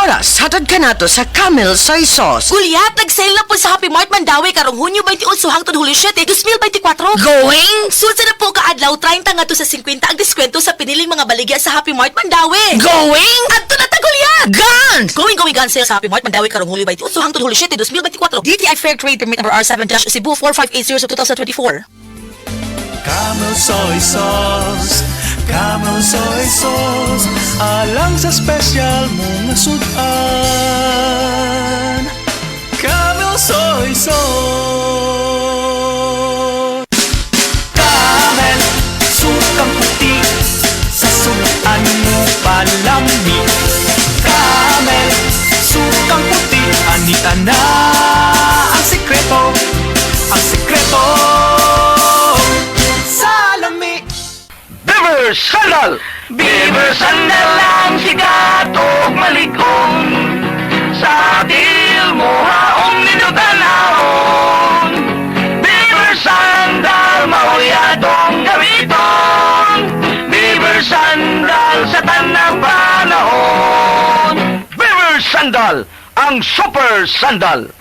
oras, hatod ka nato sa Camel Soy Sauce. Gulyat, nag-sale na po sa Happy Mart Mandawi karong Hunyo 28 hangtod Hulyo 7, 2024. Going? Sulsa na po kaadlaw 30 nga to sa 50 ang diskwento sa piniling mga baligya sa Happy Mart Mandawi. Going? Adto na ta Gulyat! Gone! Going gun sale sa Happy Mart Mandawi karong Hulyo 28 hangtod Hulyo 7, 2024. DTI Fair Trade Permit number R7-Cebu 4580 2024. Camel Soy Sauce, Camel Soy Sauce, alang sa special mong sudan. Camel Soy Sauce. Camel, sukang puti, sa sudan mo palami. Camel, sukang puti, anita na ang sikreto, ang sikreto. Beaver Sandal! Beaver Sandal ang sikat o malikong sa atil mo haong ninutanahon. Beaver Sandal mahuyadong gamiton. Beaver Sandal sa tanang panahon. Beaver Sandal, ang super sandal.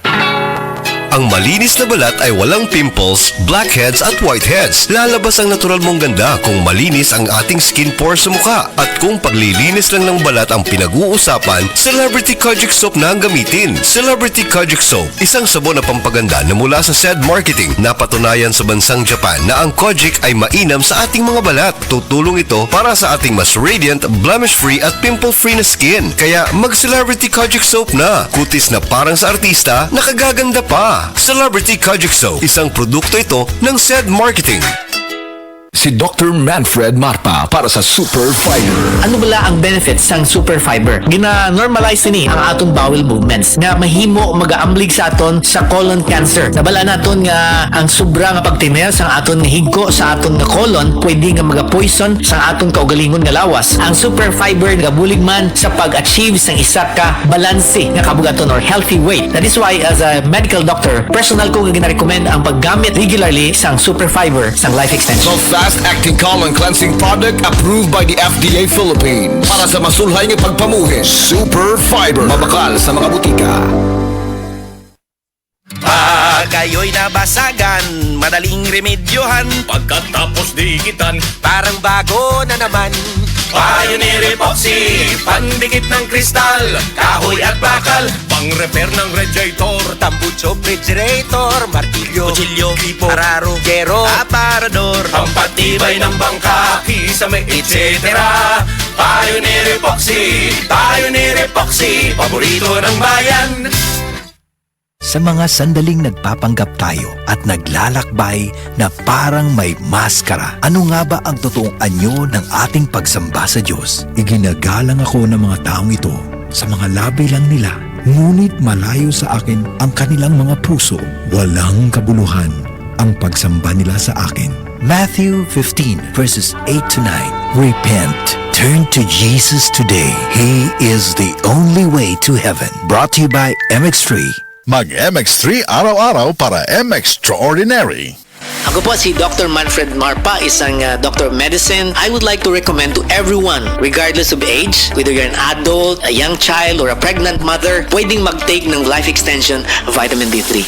Ang malinis na balat ay walang pimples, blackheads at whiteheads. Lalabas ang natural mong ganda kung malinis ang ating skin pores sa mukha. At kung paglilinis lang ng balat ang pinag-uusapan, Celebrity Kojic Soap na ang gamitin. Celebrity Kojic Soap, isang sabon na pampaganda na mula sa SED Marketing. Napatunayan sa bansang Japan na ang Kojic ay mainam sa ating mga balat. Tutulong ito para sa ating mas radiant, blemish-free at pimple-free na skin. Kaya mag-Celebrity Kojic Soap na. Kutis na parang sa artista, nakagaganda pa. Celebrity Kojic Soap, isang produkto ito ng SED Marketing. Si Dr. Manfred Marpa para sa Super Fiber. Ano bala ang benefits sang Super Fiber? Gina-normalize ni ang aton bowel movements nga mahimo mag-aamblig sa aton sa colon cancer. Nabala naton nga ang sobra nga pagtimer sang aton nga higko sa aton nga colon pwede nga maga-poison sa aton kaugalingon nga lawas. Ang Super Fiber nagabulig man sa pag-achieve sang isa ka balanse nga kabugaton or healthy weight. That is why as a medical doctor, personal ko nga gina-recommend ang paggamit regularly sang Super Fiber sang life extension. Fast-acting colon cleansing product approved by the FDA Philippines. Para sa masulhay ng pagpamuhin, Super Fiber. Mabakal sa mga butika. Pag kayo'y nabasagan, madaling remedyohan. Pagkatapos dikitan, parang bago na naman. Pioneer Epoxy, pandikit ng kristal, kahoy at bakal, pang-repair ng radiator, tambucho, refrigerator, martilyo, kutsilyo, tipo, araro, gero, aparador, pampatibay ng bangka, kisame, etc. Pioneer Epoxy, paborito ng bayan. Sa mga sandaling nagpapanggap tayo at naglalakbay na parang may maskara, ano nga ba ang totoong anyo ng ating pagsamba sa Diyos? Iginagalang ako ng mga taong ito sa mga labi lang nila, ngunit malayo sa akin ang kanilang mga puso. Walang kabuluhan ang pagsamba nila sa akin. Matthew 15 verses 8 to 9. Repent. Turn to Jesus today. He is the only way to heaven. Brought to you by MX3. Mag-MX3 araw-araw para MX-Extraordinary. Ako po si Dr. Manfred Marpa, isang Doctor of Medicine. I would like to recommend to everyone, regardless of age, whether you're an adult, a young child, or a pregnant mother, pwedeng mag-take ng Life Extension Vitamin D3.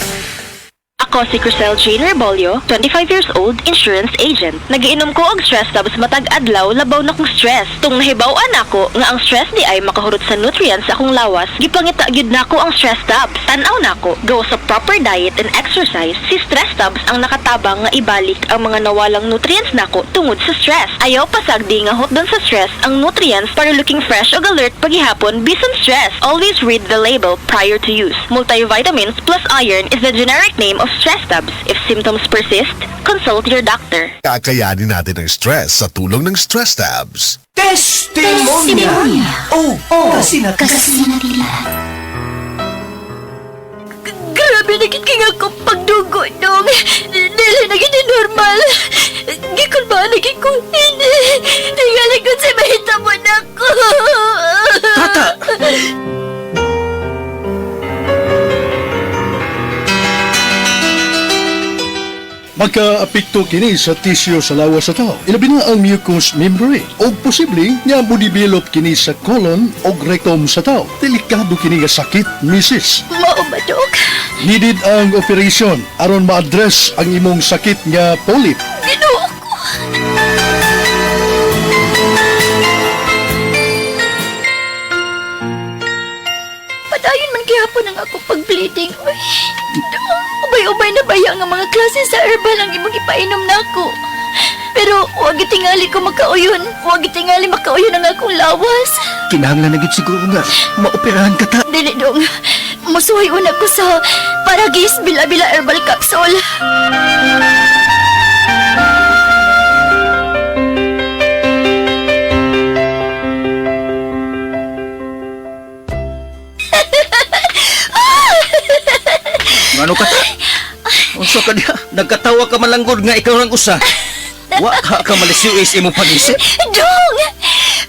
Ako si Crisel Jane Rebolio, 25 years old, insurance agent. Nagiinom ko og stress tapos matag adlaw labaw na kong stress. Tung nahibaw-an ako nga ang stress di ay makahurot sa nutrients sa akong lawas, gipangita gyud nako ang stress tabs. Tan-aw nako, go sa proper diet and exercise, si stress tabs ang nakatabang nga ibalik ang mga nawalang nutrients nako tungod sa stress. Ayaw pasagdi nga hot doon sa stress ang nutrients para looking fresh og alert paghihapon bisan stress. Always read the label prior to use. Multivitamins plus iron is the generic name of stress tabs. If symptoms persist, consult your doctor. Kakayanin natin ang stress sa tulong ng Stress Tabs. Testimonya! Kasi na tila. Grabe na kit kaya ko pagdugo dong. Dili na gini normal. Gikon ba naging ko? Hindi. Tingalig ko sa mahita mo na ko. Tata! Maka-apekto kini sa tisyo sa lawas sa tao. Ilabi na ang mucous membrane. O posible nga mo-develop kini sa colon o rectum sa tao. Delikado kini nga sakit, misis. Mao ba, Dok? Needed ang operation aron ma-address ang imong sakit nga polyp. Ginoo ko. Padayon man gihapon ang ako pag-bleeding. Uy, ubay-ubay na baya nga mga klase sa herbal ang imong ipainom nako. Pero huwag itingali ko makauyon. Huwag itingali makauyon ang akong lawas. Kinahanglan na gid siguro nga maoperahan ka ta. Dili dong. Musuhay una ko sa Paragis Bila-Bila Herbal Capsule. Ngano ka ta? Unsa ka diha? Nagkatawa ka malanggod nga ikaw lang usa. Wa ka malisiwis imong pag-isip. Dong!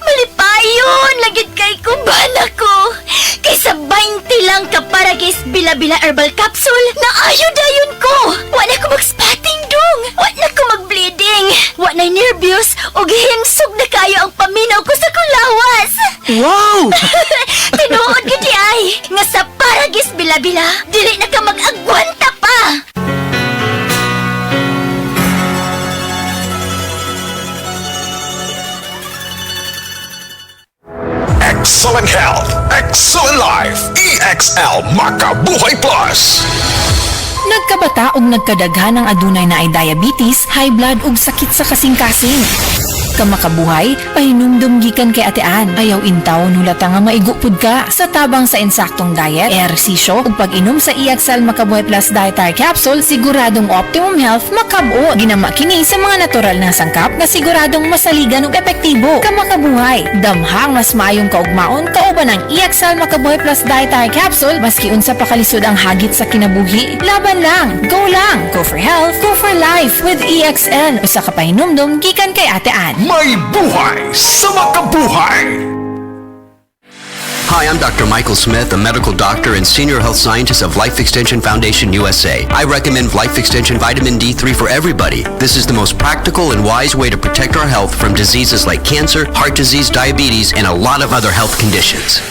Malipayon! Lagit kay kumbana ko! Kaysa 20 lang ka Paragis Bila-Bila Herbal Capsule na ayo-dayon ko! Wa na ko mag-spotting, Dong! Wa na ko mag-bleeding! Wa na nervyos o gihinsog na kayo ang paminaw ko sa kulawas! Wow! Tinuod gidi ay! Nga sa Paragis Bila-Bila, dili na ka mag-agwanta pa! Excellent health, excellent life. EXL Makabuhay Plus. Nagkabata og nagkadaghan ng adunay na ay diabetes, high blood ug sakit sa kasing-kasing. Kamakabuhay, pahinumdum gikan kay atean. Ayaw intaw nulata nga maigupod ka sa tabang sa insaktong diet, ehersisyo ug pag-inom sa EXL Makabuhay Plus Dietary Capsule, siguradong optimum health makabuo. Ginama kini sa mga natural na sangkap nga siguradong masaligan ug epektibo. Kamakabuhay, damhang mas maayong kaugmaon kauban ng EXL Makabuhay Plus Dietary Capsule maski unsa pa kalisod ang hagit sa kinabuhi. Laban lang, go for health, go for life with EXL. Usa ka pahinumdum gikan kay atean. May buhay sa makabuhay! Hi, I'm Dr. Michael Smith, a medical doctor and senior health scientist of Life Extension Foundation USA. I recommend Life Extension Vitamin D3 for everybody. This is the most practical and wise way to protect our health from diseases like cancer, heart disease, diabetes, and a lot of other health conditions.